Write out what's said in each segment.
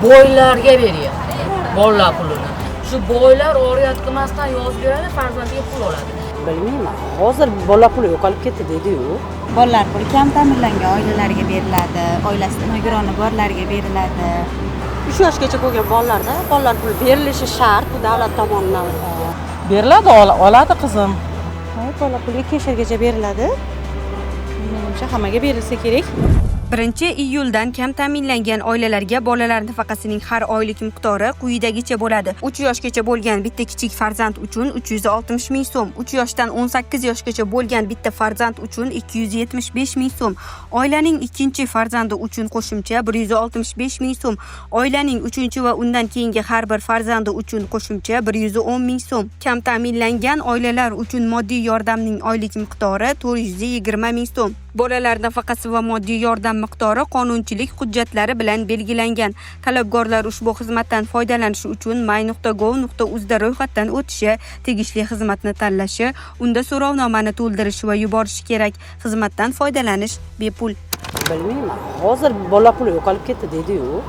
boylarga beryapti bolalar pulini. Shu boylar oriyat qilmasdan yozib beradi, farzandiga pul oladi. Bilmayman. Hozir bola puli yo'qolib ketdi dedi-yu. Bolalar puli kam ta'minlangan oilalarga beriladi, oilasida nogironi borlarga beriladi. 3 yoshgacha bo'lgan bolalarda bolalar puli berilishi shart, bu davlat tomonidan. Beriladi, oladi qizim. Hoy, bola puli 2 yoshgacha beriladi. Menimcha hammaga berilsa kerak. 1-iyuldan kam ta'minlangan oilalarga bolalar nafaqasining har oylik miqdori quyidagicha bo'ladi. 3 yoshgacha bo'lgan bitta kichik farzand uchun 360 ming so'm, 3 yoshdan 18 yoshgacha bo'lgan bitta farzand uchun 275 ming so'm, oilaning ikkinchi farzandi uchun qo'shimcha 165 ming so'm, oilaning 3 va undan keyingi har bir farzandi uchun qo'shimcha 110 ming so'm. Kam ta'minlangan oilalar uchun moddiy yordamning oylik miqdori 420 ming so'm. Bolalar nafaqasi va moddiy yordam miqdori qonunchilik hujjatlari bilan belgilangan. Talabgorlar ushbu xizmatdan foydalanishi uchun my.gov.uz da ro'yxatdan o'tishi, tegishli xizmatni tanlashi, unda so'rovnomani to'ldirishi va yuborishi kerak. Xizmatdan foydalanish bepul. Bilmayman. Hozir bola puli yo'qolib ketdi dedi-yu.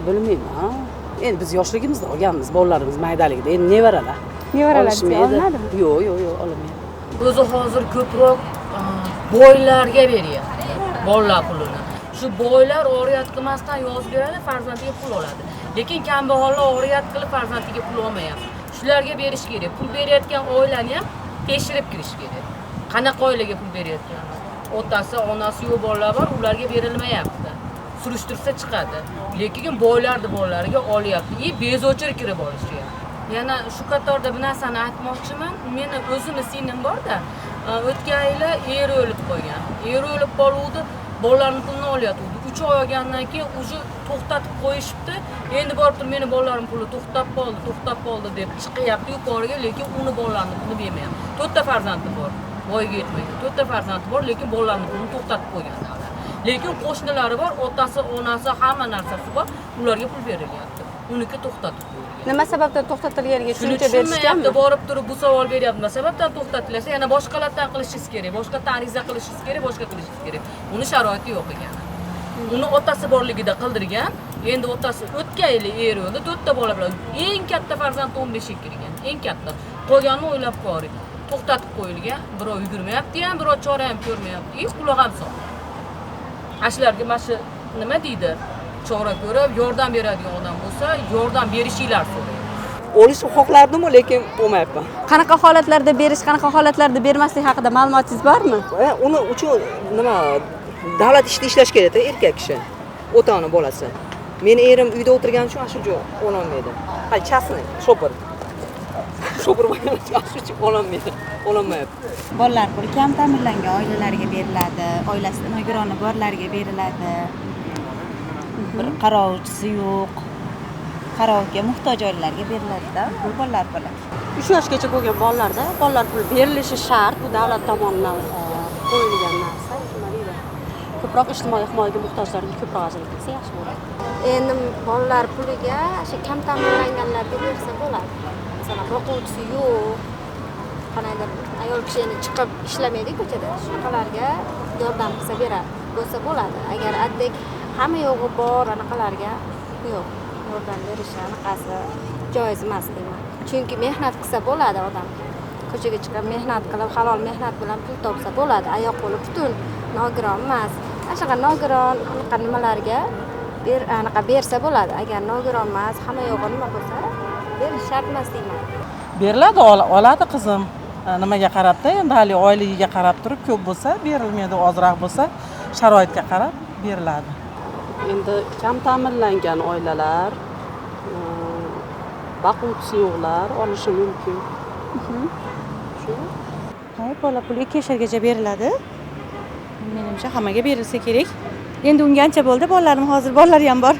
Bilmayman. Endi biz yoshligimizda olganmiz bolalarimiz maydaligida. Endi nevaralar. Nevaralar olmadimi? Yo'q, olmaydi. O'zi hozir ko'proq boylarga beryapti bolalar pulini. Shu boylar oriyat qilmasdan yozib beradi, farzandiga pul oladi. Lekin kambag'allar oriyat qilib farzandiga pul olmayapti. Shularga berish kerak. Pul berayotgan oilani ham tekshirib kirish kerak. Qanaqa oilaga pul berayotgan? Otasi, onasi yo'q bolalar bor, ularga berilmayapti. Surishtirsa chiqadi. Lekin boylarni bolalariga olyapti. Bezochir kirib olishyapti. Yana shu qatorda bir narsani aytmoqchiman. Meni o'zimni singlim bor-da, o'tgan yili eri o'lib qolgan. Eri o'lib qoluvdi, bolalarning pulini olyapti. 3 oy olgandan keyin uje to'xtatib qo'yishibdi. Endi borib turib meni bolalarim puli to'xtab qoldi deb chiqyapti yuqoriga, lekin uni bolalarini pulini bermayapti. 4 ta farzandi bor, voyaga yetmagan. 4 ta farzandi bor, lekin bolalarini pulini to'xtatib qo'ygan. Lekin qo'shnilari bor, otasi, onasi, hamma narsasi bor, ularga pul berilyapti. Uniki to'xtatib qo'yilgan. Nima sababdan to'xtatilganiga tushuncha berishganmi? Borib turib bu savol beryapti. Nima sababdan to'xtatilsa, yana boshqalardan qilishingiz kerak, boshqalardan ariza qilishingiz kerak, boshqa qilishingiz kerak. Uni sharoiti yo'q ekan. Uni otasi borligida qildirgan. Endi otasi o'tgan yili eri o'ldi, 4 ta bola bilan. Eng katta farzand 15 ga kirgan. Eng katta. Qolganini o'ylab ko'ring. To'xtatib qo'yilgan. Birov yugurmayapti ham, birov chora ham ko'rmayapti. Quloq ham son. Ashlarga mana shu nima deydi? Chora ko'rib, yordam beradigan odam bo'lsa, yordam berishinglar so'raydi. Olish xohlardim, lekin olmayapman. Qanaqa holatlarda berish, qanaqa holatlarda bermaslik haqida ma'lumotingiz bormi? Uni uchun nima davlat ishda ishlash kerak-da, erkak kishi. Ota-ona bolasi. Meni erim uyda o'tirgani uchun shu joy ololmaydi. Hay, chasni, shopir. Shopir bo'lgani uchun shu ololmayapti. Bolalar puli kam ta'minlangan oilalarga beriladi, oilasida nogironi borlarga beriladi. Bir qarovchisi yo'q, qarovga muhtoj oilalarga beriladi-da, bu bolalar puli. 3 yoshgacha bo'lgan bolalarda bolalar puli berilishi shart, bu davlat tomonidan qo'yilgan narsa. Nima deydi? Ko'proq ijtimoiy himoyaga muhtojlarga ko'proq ajratilsa yaxshi bo'ladi. Endi bolalar puliga o'sha kam ta'minlanganlarga bersa bo'ladi. Masalan, boquvchisi yo'q, qanaydir ayol kishi endi chiqib ishlamaydi ko'chada, shunaqalarga yordam qilsa bo'lsa bo'ladi. Agar addek hamma yo'g'i bor anaqalarga yo'q, yordam berish anaqasi joiz emas deyman. Chunki mehnat qilsa bo'ladi odam. Ko'chaga chiqib mehnat qilib, halol mehnat bilan pul topsa bo'ladi. Oyoq qo'li butun nogiron emas. Ashqa nogiron anaqa nimalarga bersa bo'ladi. Agar nogiron emas, hamma yo'g'i nima bo'lsa, berish shart emas deyman. Beriladi, oladi qizim. Nimaga qarabda, endi hali oyligiga qarab turib, ko'p bo'lsa berilmaydi, ozroq bo'lsa sharoitga qarab beriladi. Endi kam ta'minlangan oilalar, boquvchisi yo'qlar olishi mumkin. Shu. Hoy, bola puli 2 yoshgacha beriladi. Menimcha hammaga berilsa kerak. Endi unga ancha bo'ldi, bolalarim hozir, bolalar ham bor.